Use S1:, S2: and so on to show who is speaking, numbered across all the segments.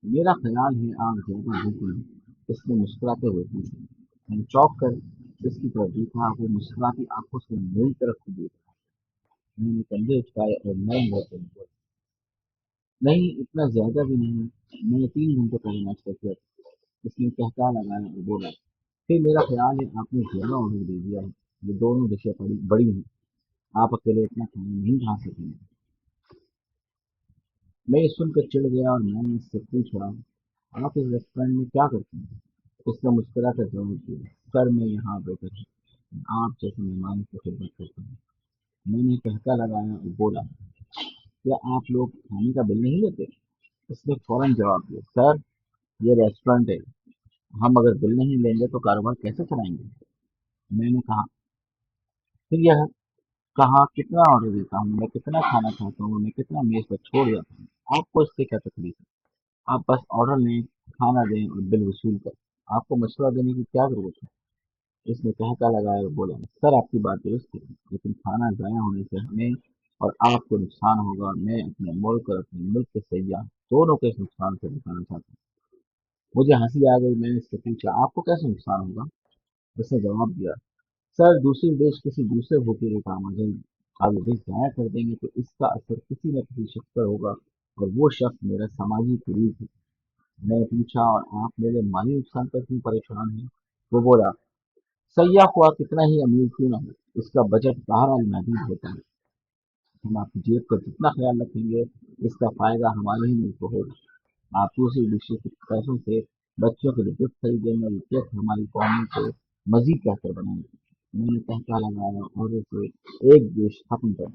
S1: मेरा ख्याल है आप ज्यादा भूख लगी। इसने मुस्कुराते हुए पूछा। मैंने चौंक कर इसकी तरफ देखा। वो मुस्कुराती आंखों से मेरी तरफ को देख रहा। मैंने कंधे उचकाए और नरम लहजे में बोला, नहीं इतना ज्यादा भी नहीं, मैंने 3 घंटे पहले नाश्ता किया था। इसने कहता लगाया और बोला, फिर मेरा ख्याल है आपने ज्यादा ऑर्डर दे दिया है। ये दोनों डिशें बड़ी बड़ी हैं, आप अकेले इतना खाना नहीं खा सकेंगे। मैं ये सुनकर चिढ़ गया और मैंने इससे पूछा, आप इस रेस्टोरेंट में क्या करते हैं? उसने मुस्कुराकर जवाब दिया, सर मैं यहाँ वेटर हूँ, आप जैसे मेहमान की खिदमत करता हूँ। मैंने कहता लगाया और बोला, क्या आप लोग खाने का बिल नहीं लेते? उसने फौरन जवाब दिया, सर ये रेस्टोरेंट है, हम अगर बिल नहीं लेंगे तो कारोबार कैसे चलाएंगे? मैंने कहा, फिर यह कहा कितना ऑर्डर देता हूँ, मैं कितना खाना खाता हूँ, मैं कितना मेज पर छोड़ जाता हूँ, आपको इससे क्या तकलीफ है? आप बस ऑर्डर लें, खाना दें और बिल वसूल करें। आपको मशवरा देने की क्या जरूरत है? इसने कहता लगाया और बोला, सर आपकी बात दुरुस्त है, लेकिन खाना ज़ाया होने से हमें और आपको नुकसान होगा और मैं अपने मुल्क और अपने मुल्क के सैयाह दोनों के इस नुकसान से बचाना चाहता हूँ। मुझे हंसी आ गई। मैंने इससे पूछा, आपको कैसे नुकसान होगा? उसने जवाब दिया, सर दूसरी देश किसी दूसरे भूखे के काम आ जाएगी। आप देश ज़ाया कर देंगे तो इसका असर किसी न किसी शख्स पर होगा और वो शख्स मेरा समाजी करीब है। मैंने पूछा, और आप मेरे माली नुकसान पर क्यों परेशान हैं? वो बोला, सयाह ख्वाह कितना ही अमीर क्यों ना हो, इसका बजट बहरहाल महदूद होता है। हम आपकी जेब का जितना ख्याल रखेंगे, इसका फायदा हमारे ही मुल्क को होगा। आप दूसरी दूसरे के पैसों से बच्चों के लिए गिफ्ट खरीदेंगे और ये गिफ्ट हमारी कौम को मजीद बेहतर बनाएंगे। मैंने कहता लगाया और इसे एक देश खत्म कर।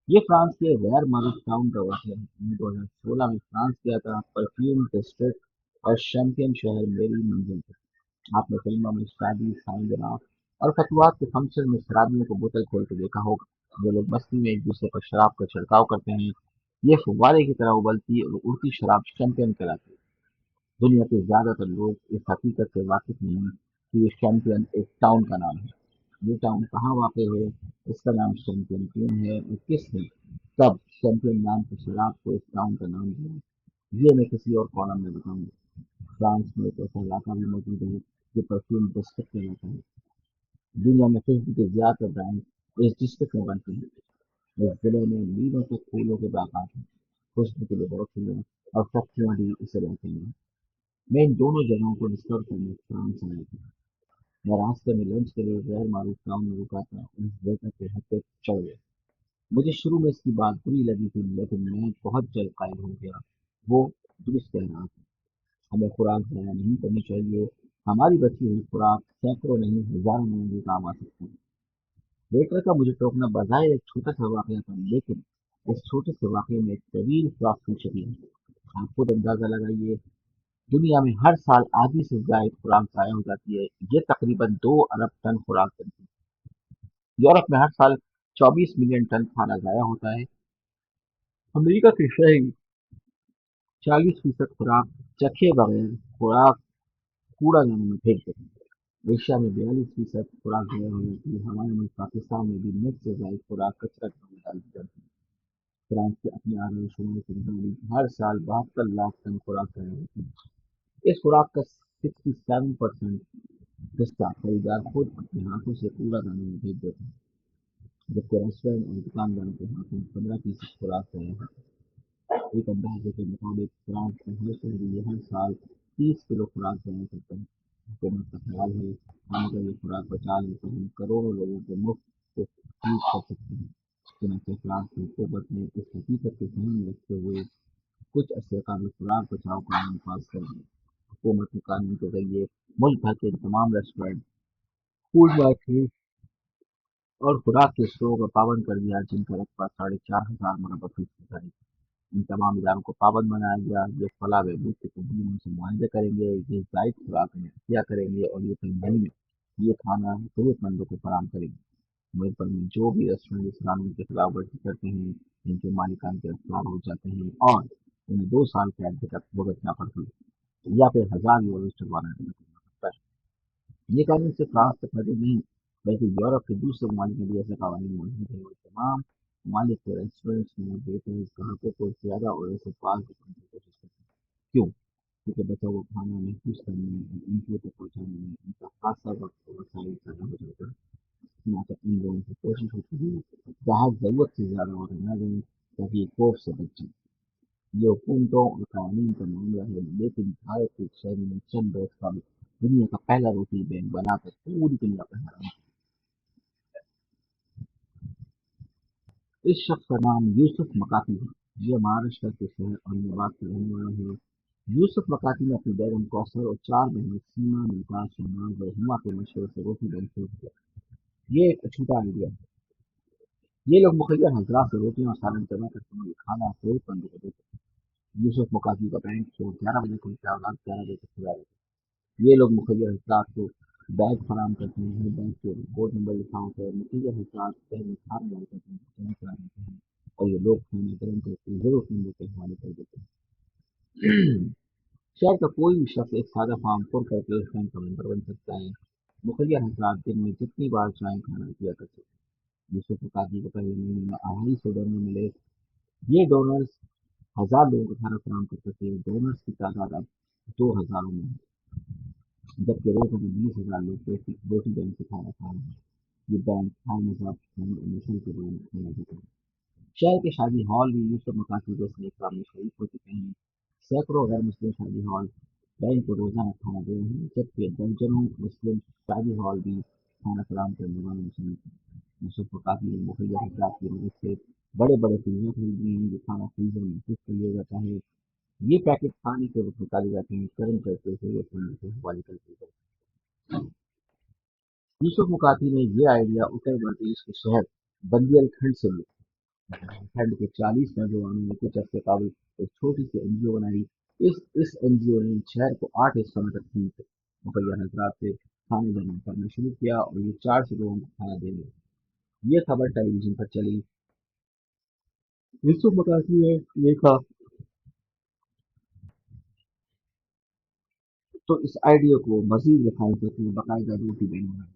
S1: ये फ्रांस के गैर मारूफ टाउन का वाक़या है। मैं 2016 में फ्रांस गया था। परफ्यूम डिस्ट्रिक्ट और शैम्पियन शहर मेरी मंजिल थे। आपने फिल्मों में शादी, सालगिरह और फतवात के फंक्शन में शराबियों को बोतल खोल के देखा होगा। जो लोग मस्ती में एक दूसरे पर शराब का छिड़काव करते हैं, ये फुव्वारे की तरह उबलती और उड़ती शराब शैंपियन कहलाती है। दुनिया के ज्यादातर लोग इस हकीकत से वाकिफ नहीं हैं कि ये शैंपियन एक टाउन का नाम है। ये टाउन कहाँ वाक़ है, इसका नाम शैंपियन क्यों है और किसने कब शैंपियन नाम की शराब को इस टाउन का नाम दिया, ये मैं किसी और कॉलम में बताऊंगा। फ्रांस में एक ऐसा इलाका भी मौजूद है जो परफ्यूम डिस्ट्रिक्ट कहलाता है। दुनिया में खुशबू के ज्यादातर ब्रांड इस डिस्ट्रिक्ट में बनते हैं। इस जिले में मीलों तक फूलों के बागान हैं, खुशबू के लेबोरेटरियाँ और फैक्ट्रियाँ भी इस इलाके में हैं। मैं इन दोनों जगहों को डिस्कवर करने फ्रांस आया था। मैं रास्ते में लंच के लिए गैर मारूफ टाउन में रुका था और इस वेटर के हद तक चढ़ गया। मुझे शुरू में इसकी बात बुरी लगी थी, लेकिन मैं बहुत जल्द कायल हो गया। वो दुरुस्त कह रहा था, हमें खुराक ज़ाया नहीं करनी चाहिए। हमारी बची हुई खुराक सैकड़ों नहीं हज़ारों लोगों के काम आ सकती है। वेटर का मुझे टोकना बजाय एक छोटा सा वाकया था, लेकिन इस छोटे से वाकये में एक तवील खुराक की छुपी है। आप खुद अंदाजा लगाइए, दुनिया में हर साल आधी से ज्यादा खुराक ज़ाया हो जाती है। ये तकरीबन 2 अरब टन खुराक बनती है। यूरोप में हर साल 24 मिलियन टन खाना ज़ाया होता है। अमेरिका के शहरी 40% खुराक चखे बगैर खुराक कूड़ादानों में फेंक देते हैं। एशिया में 42% खुराक ज़ाया हो जाती है। हमारे मुल्क पाकिस्तान में भी नित से ज्यादा खुराक कचरा में डाल दी जाती है। फ्रांस के अपने आदमशुमारी के मुताबिक हर साल 72 लाख टन खुराक ज़ाया होती है। इस खुराक का 67% हिस्सा खरीदार खुद अपने हाथों से कूड़ादानों में फेंक देते हैं, जबकि रेस्टोरेंट और दुकानदारों के हाथों में 15% खुराक ज़ाया होता है। एक अंदाजे के मुताबिक फ्रांस में हर शहरी हर साल 30 किलो खुराक ज़ाया करता है। हुकूमत का ख्याल है, हम अगर ये खुराक बचा लें तो हम करोड़ों लोगों को मुफ्त ठीक कर सकते हैं। चुनाचे फ्रांस की हुकूमत ने इस हकीकत को ध्यान में रखते हुए कुछ अरसे कबल खुराक बचाओ कानून पास कर दिया। हुकूमत ने कानून के जरिए मुल्क भर के तमाम रेस्टोरेंट, फूड मार्केट और खुराक के स्टोरों को पाबंद कर दिया, जिनका रकबा 4,500 मुरबा फीट से जारी था। इन तमाम इदारों को पाबंद बनाया गया। ये फलाह बहबूद के तंजीमों से मुआहदे करेंगे, ये जायद खुराक में अहतिया करेंगे और ये तंजीम में ये खाना जरूरतमंदों को फराम करेंगे। मुल्क भर में जो भी रेस्टोरेंट इस कानून की खिलाफ वर्जी करते हैं, इनके मालिकान गिरफ्तार हो जाते हैं और उन्हें 2 साल कैद तक भुगतना पड़ता है या फिर 1,000 यूरो जुर्माना अदा करना पड़ता है। ये कानून सिर्फ फ्रांस तक महदूद नहीं, बल्कि यूरोप के दूसरे ममालिक में भी ऐसे कानून मौजूद हैं। और तमाम ममालिक के रेस्टोरेंट्स में वेटर्स ग्राहकों को ज्यादा ऑर्डर से पास रखने की कोशिश करते हैं। क्यों? क्योंकि बच्चों को खाना महसूस करने और उनके तक पहुँचाने में उनका खासा वक्त और वसाइल ज़्यादा हो जाता है। ना तो इन लोगों की कोशिश होती है जहाँ ज़रूरत से ज़्यादा ऑर्डर न दें ताकि ये खौफ से बच जाए। ये हुकूमतों और कानून का मामला है, लेकिन भारत के शहर में चंद बरस का दुनिया का पहला रोटी बैंक बनाकर पूरी दुनिया पर हैरान। इस शख्स का नाम यूसुफ मकाती है। ये महाराष्ट्र के शहर अहमदाबाद का रहने वाला है। यूसुफ मकाती ने अपनी बेगम कौसर और चार बहनों सीमा, मुमताज, शहनाज और हुमा के मशवरे से रोटी बैंक शुरू किया। ये एक अछूता आइडिया है। ये लोग मुखिया हजरात से रोटियां और सालन जमा करते हैं, खाना फरोख्त करने को देते हैं। यूसुफ मकाती का बैंक सुबह 11 बजे खुलता है और रात 11 बजे तक खुला रहता है। ये लोग मुखिया हजरात को बैग फराम करते हैं, हर बैंक के कोड नंबर लिखा होता है। मुखिया हजरात पहले खाना डाल करते हैं, जमा करा देते हैं और ये लोग खाना गर्म करके जरूरतमंदों के हवाले कर देते हैं। शहर का कोई भी शख्स एक सादा फॉर्म पुर करके इस बैंक का मेंबर बन सकता है। मुखिया हजरात दिन में जितनी बार चाहें खाना किया करते हैं। यूसुफ मकाती को पहले महीने में 250 डॉलर मिले। ये डोनर्स 1000 लोगों को खाना फराम करते थे। डोनर्स की तादाद अब 2000 में है, जबकि रोज अभी 20,000 लोग रोटी बैंक से खाना खा रहे हैं। ये बैंक हर मजहब, धर्म और नस्ल के लोगों को खोला जाता है। शहर के शादी हॉल भी यूसुफ मकाती जैसे एक काम में शरीक हो चुके हैं। सैकड़ों गैर मुस्लिम शादी हॉल बैंक को रोजाना खाना दे रहे हैं, जबकि दर्जनों मुस्लिम शादी हॉल भी खाना फराम करने वाले मुस्लिम हैं। यूसुफ मकाती ने मुहैया हजरात की मदद से बड़े बड़े फ्रीजर खरीद लिए हैं। ये खाना फ्रीजर में फिक्स कर लिया जाता है। ये पैकेट खाने के वक्त निकाले जाते हैं, गर्म करके जरूरतमंद के हवाले कर दिए जाते हैं। यूसुफ मुकाती ने ये आइडिया उत्तर प्रदेश के शहर बंदियल से लिया। खंड के 40 नौजवानों ने कुछ अरसे काबल एक छोटी सी एनजीओ बनाई। इस एनजीओ ने शहर को 8 हिस्सों में तकसीम किया। मुहैया हजरात से खाने जमा करना शुरू किया और ये 400 लोगों को खाना दे गए। ये खबर टेलीविजन पर चली। यूसुफ मुकाती ने देखा तो इस आइडिया को मजीद रिफाइन करके बाकायदा रोटी बैंक बनाई।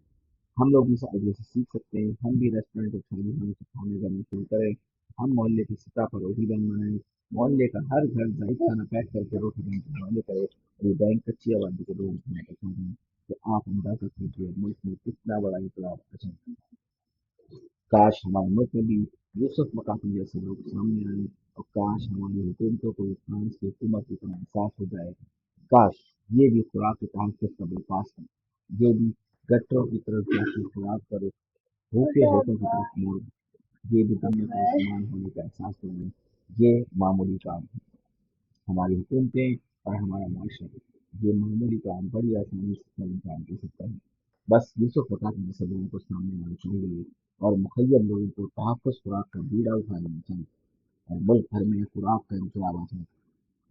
S1: हम लोग इस आइडिया से सीख सकते हैं, हम भी रेस्टोरेंट और खाने खाने से खाने जाना शुरू करें। हम मोहल्ले की सतह पर रोटी बैंक बनाएं, मोहल्ले का हर घर जायद खाना पैक करके रोटी बैंक के हवाले करे और ये बैंक कच्ची आबादी को लोगों खाना पहुंचा दें। तो आप अंदाजा कीजिए मुल्क में कितना बड़ा इंकलाब अचानक। काश हमारे मुल्क में भी यूसुफ मकाती जैसे लोग सामने आए और काश हमारी हुकूमतों को फ्रांस की हुकूमत की तरह एहसास हो जाए। काश ये भी खुराक के तहफ़्फ़ुज़ का बिलपास है, ये भी गटरों की तरफ जाके खुराक पर भूखे होठों की तरफ मोड़, ये भी दुनिया का मुसलमान होने का एहसास करना। ये मामूली काम है। हमारी हुकूमतें और हमारा माशरा ये मामूली काम बड़ी आसानी से कर इंसान कर सकता है। बस यूसुफ वक़ाती जैसे लोगों को सामने आना चाहिए और मुखय्यर लोगों को तहफ़्फ़ुज़ खुराक का बीड़ा उठा लेना चाहिए और मुल्क भर में खुराक का इंकलाब आ जाए।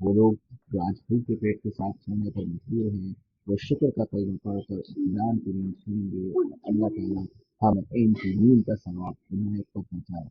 S1: वो लोग जो आज भूखे पेट के साथ सोने पर मजबूर हैं, वो शुक्र का कलमा पढ़कर इत्मीनान की नींद सोएंगे और अल्लाह ताला हमें इनकी नींद का सवाब इनायत कर पहुँचाए।